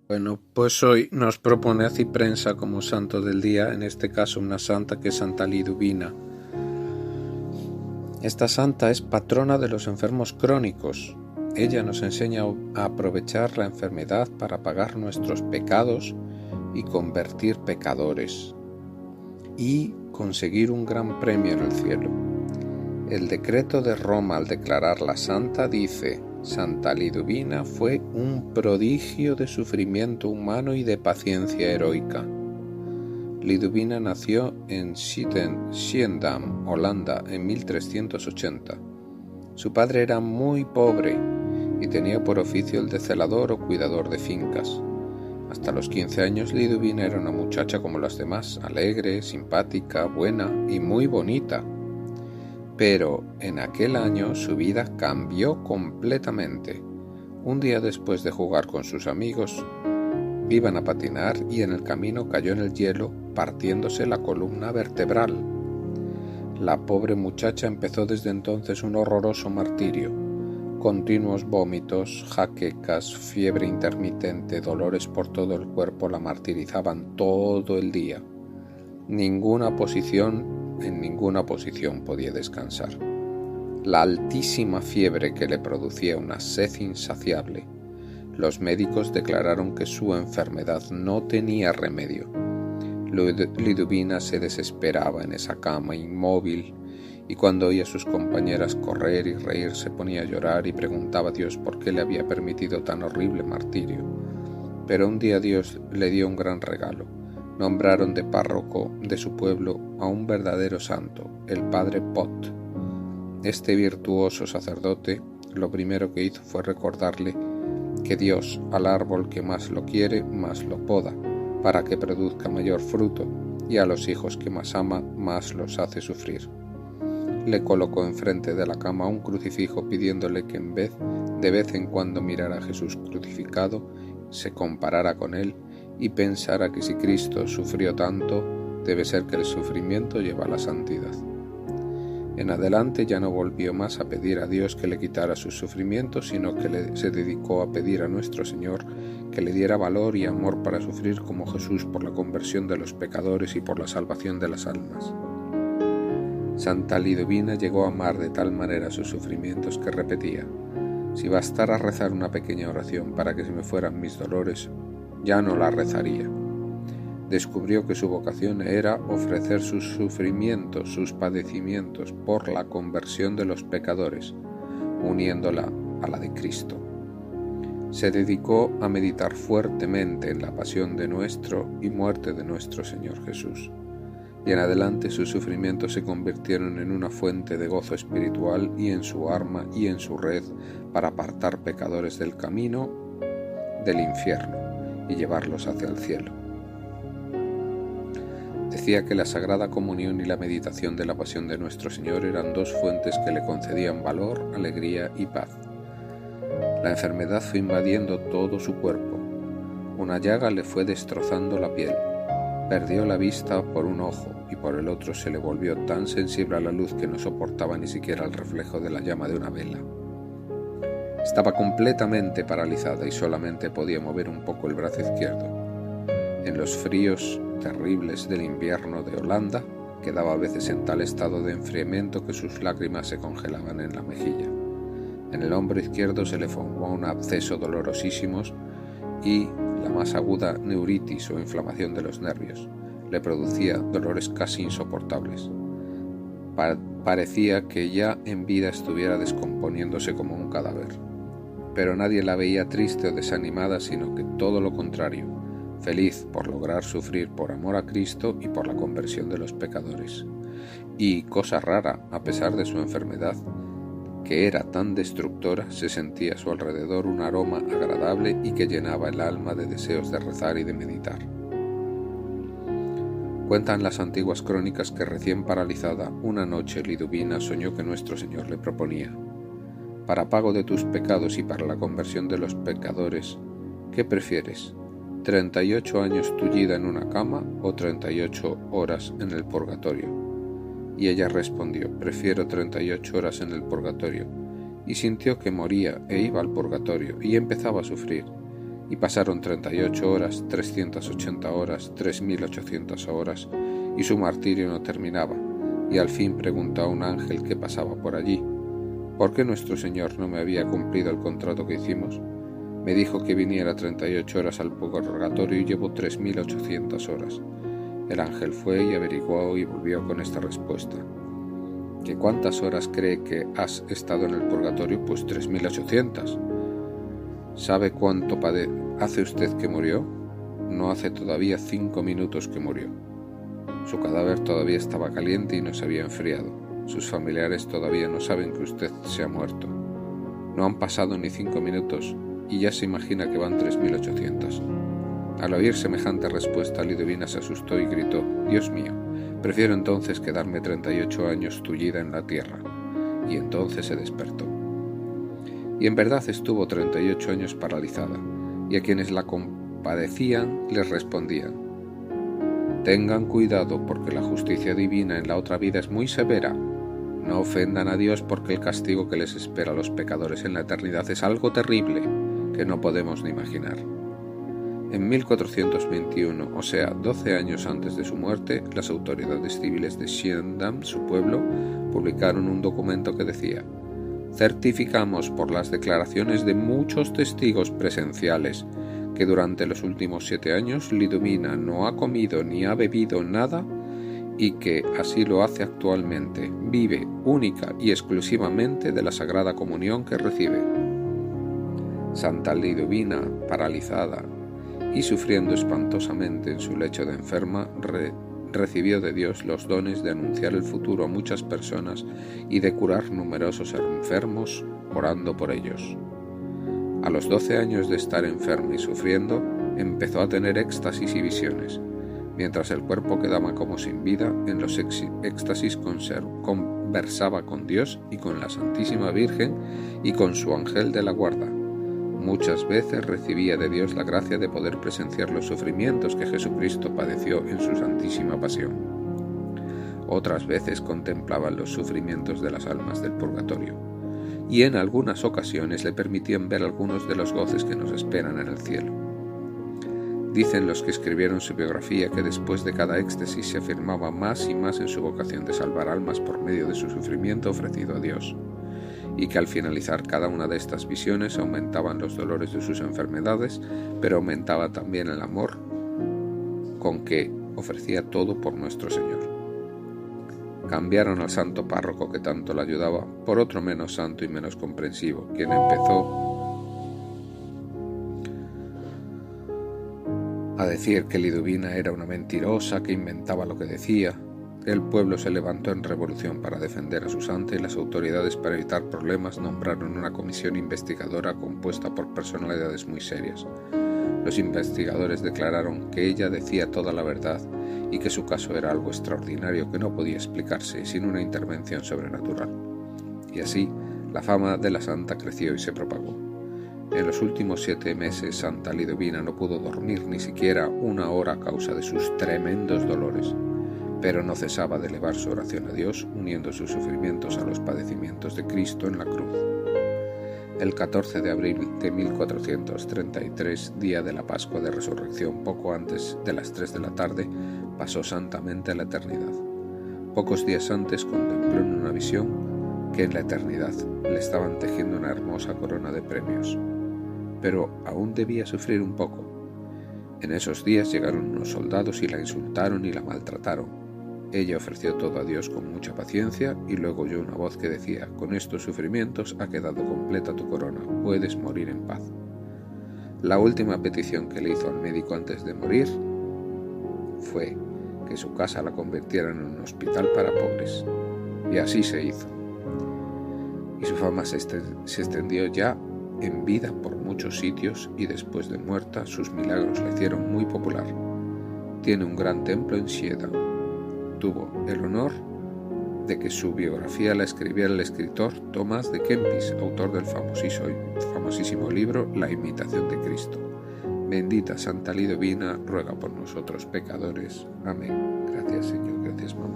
Bueno, pues hoy nos propone a Ciprensa como santo del día, en este caso una santa que es Santa Liduvina. Esta santa es patrona de los enfermos crónicos. Ella nos enseña a aprovechar la enfermedad para pagar nuestros pecados y convertir pecadores y conseguir un gran premio en el cielo. El decreto de Roma al declararla santa dice: Santa Liduvina fue un prodigio de sufrimiento humano y de paciencia heroica. Liduvina nació en Schiedam, Holanda, en 1380. Su padre era muy pobre y tenía por oficio el de celador o cuidador de fincas. Hasta los 15 años Liduvina era una muchacha como las demás, alegre, simpática, buena y muy bonita. Pero en aquel año su vida cambió completamente. Un día después de jugar con sus amigos, iban a patinar y en el camino cayó en el hielo, partiéndose la columna vertebral. La pobre muchacha empezó desde entonces un horroroso martirio. Continuos vómitos, jaquecas, fiebre intermitente, dolores por todo el cuerpo la martirizaban todo el día. En ninguna posición podía descansar. La altísima fiebre que le producía una sed insaciable. Los médicos declararon que su enfermedad no tenía remedio. Liduvina se desesperaba en esa cama inmóvil y cuando oía a sus compañeras correr y reír se ponía a llorar y preguntaba a Dios por qué le había permitido tan horrible martirio. Pero un día Dios le dio un gran regalo. Nombraron de párroco de su pueblo a un verdadero santo, el padre Pot. Este virtuoso sacerdote lo primero que hizo fue recordarle que Dios al árbol que más lo quiere, más lo poda, para que produzca mayor fruto, y a los hijos que más ama, más los hace sufrir. Le colocó enfrente de la cama un crucifijo pidiéndole que en vez en cuando mirara a Jesús crucificado, se comparara con él y pensara que si Cristo sufrió tanto, debe ser que el sufrimiento lleva a la santidad. En adelante ya no volvió más a pedir a Dios que le quitara sus sufrimientos, sino que se dedicó a pedir a nuestro Señor que le diera valor y amor para sufrir como Jesús por la conversión de los pecadores y por la salvación de las almas. Santa Liduvina llegó a amar de tal manera sus sufrimientos que repetía: si bastara rezar una pequeña oración para que se me fueran mis dolores, ya no la rezaría. Descubrió que su vocación era ofrecer sus sufrimientos, sus padecimientos por la conversión de los pecadores, uniéndola a la de Cristo. Se dedicó a meditar fuertemente en la pasión de nuestro y muerte de nuestro Señor Jesús, y en adelante sus sufrimientos se convirtieron en una fuente de gozo espiritual y en su arma y en su red para apartar pecadores del camino del infierno y llevarlos hacia el cielo. Decía que la Sagrada Comunión y la meditación de la pasión de nuestro Señor eran dos fuentes que le concedían valor, alegría y paz. La enfermedad fue invadiendo todo su cuerpo. Una llaga le fue destrozando la piel. Perdió la vista por un ojo y por el otro se le volvió tan sensible a la luz que no soportaba ni siquiera el reflejo de la llama de una vela. Estaba completamente paralizada y solamente podía mover un poco el brazo izquierdo. En los fríos terribles del invierno de Holanda, quedaba a veces en tal estado de enfriamiento que sus lágrimas se congelaban en la mejilla. En el hombro izquierdo se le formó un absceso dolorosísimo y la más aguda neuritis o inflamación de los nervios. Le producía dolores casi insoportables. Parecía que ya en vida estuviera descomponiéndose como un cadáver. Pero nadie la veía triste o desanimada, sino que todo lo contrario, feliz por lograr sufrir por amor a Cristo y por la conversión de los pecadores. Y, cosa rara, a pesar de su enfermedad, que era tan destructora, se sentía a su alrededor un aroma agradable y que llenaba el alma de deseos de rezar y de meditar. Cuentan las antiguas crónicas que recién paralizada, una noche Liduvina soñó que nuestro Señor le proponía: para pago de tus pecados y para la conversión de los pecadores, ¿qué prefieres? ¿38 años tullida en una cama o 38 horas en el purgatorio? Y ella respondió: prefiero 38 horas en el purgatorio, y sintió que moría e iba al purgatorio y empezaba a sufrir, Y pasaron 38 horas, 380 horas, 3800 horas, y su martirio no terminaba, y al fin preguntó a un ángel que pasaba por allí: ¿por qué nuestro Señor no me había cumplido el contrato que hicimos? Me dijo que viniera 38 horas al purgatorio y llevo 3800 horas. El ángel fue y averiguó y volvió con esta respuesta: ¿que cuántas horas cree que has estado en el purgatorio? Pues 3800. ¿Sabe cuánto hace usted que murió? No hace todavía 5 minutos que murió. Su cadáver todavía estaba caliente y no se había enfriado. Sus familiares todavía no saben que usted se ha muerto. No han pasado ni 5 minutos y ya se imagina que van 3800. Al oír semejante respuesta, Liduvina se asustó y gritó: «Dios mío, prefiero entonces quedarme 38 años tullida en la tierra». Y entonces se despertó. Y en verdad estuvo 38 años paralizada, y a quienes la compadecían les respondían: «Tengan cuidado, porque la justicia divina en la otra vida es muy severa. No ofendan a Dios, porque el castigo que les espera a los pecadores en la eternidad es algo terrible que no podemos ni imaginar». En 1421, o sea, 12 años antes de su muerte, las autoridades civiles de Schiedam, su pueblo, publicaron un documento que decía: «Certificamos por las declaraciones de muchos testigos presenciales que durante los últimos 7 años Liduvina no ha comido ni ha bebido nada y que así lo hace actualmente. Vive única y exclusivamente de la Sagrada Comunión que recibe». Santa Liduvina, paralizada y sufriendo espantosamente en su lecho de enferma, recibió de Dios los dones de anunciar el futuro a muchas personas y de curar numerosos enfermos orando por ellos. A los 12 años de estar enferma y sufriendo, empezó a tener éxtasis y visiones. Mientras el cuerpo quedaba como sin vida, en los éxtasis conversaba con Dios y con la Santísima Virgen y con su ángel de la guarda. Muchas veces recibía de Dios la gracia de poder presenciar los sufrimientos que Jesucristo padeció en su santísima pasión. Otras veces contemplaba los sufrimientos de las almas del purgatorio, y en algunas ocasiones le permitían ver algunos de los goces que nos esperan en el cielo. Dicen los que escribieron su biografía que después de cada éxtasis se afirmaba más y más en su vocación de salvar almas por medio de su sufrimiento ofrecido a Dios, y que al finalizar cada una de estas visiones aumentaban los dolores de sus enfermedades, pero aumentaba también el amor con que ofrecía todo por nuestro Señor. Cambiaron al santo párroco que tanto la ayudaba por otro menos santo y menos comprensivo, quien empezó a decir que Liduvina era una mentirosa, que inventaba lo que decía. El pueblo se levantó en revolución para defender a su santa y las autoridades, para evitar problemas, nombraron una comisión investigadora compuesta por personalidades muy serias. Los investigadores declararon que ella decía toda la verdad y que su caso era algo extraordinario que no podía explicarse sin una intervención sobrenatural. Y así, la fama de la santa creció y se propagó. En los últimos 7 meses, Santa Liduvina no pudo dormir ni siquiera una hora a causa de sus tremendos dolores, pero no cesaba de elevar su oración a Dios, uniendo sus sufrimientos a los padecimientos de Cristo en la cruz. El 14 de abril de 1433, día de la Pascua de Resurrección, poco antes de las 3 de la tarde, pasó santamente a la eternidad. Pocos días antes contempló en una visión que en la eternidad le estaban tejiendo una hermosa corona de premios, pero aún debía sufrir un poco. En esos días llegaron unos soldados y la insultaron y la maltrataron. Ella ofreció todo a Dios con mucha paciencia y luego oyó una voz que decía: «Con estos sufrimientos ha quedado completa tu corona, puedes morir en paz». La última petición que le hizo al médico antes de morir fue que su casa la convirtieran en un hospital para pobres, y así se hizo. Y su fama se extendió ya en vida por muchos sitios, y después de muerta sus milagros la hicieron muy popular. Tiene un gran templo en Schiedam. Tuvo el honor de que su biografía la escribiera el escritor Tomás de Kempis, autor del famosísimo libro La imitación de Cristo. Bendita Santa Liduvina, ruega por nosotros pecadores. Amén. Gracias, Señor. Gracias, mamá.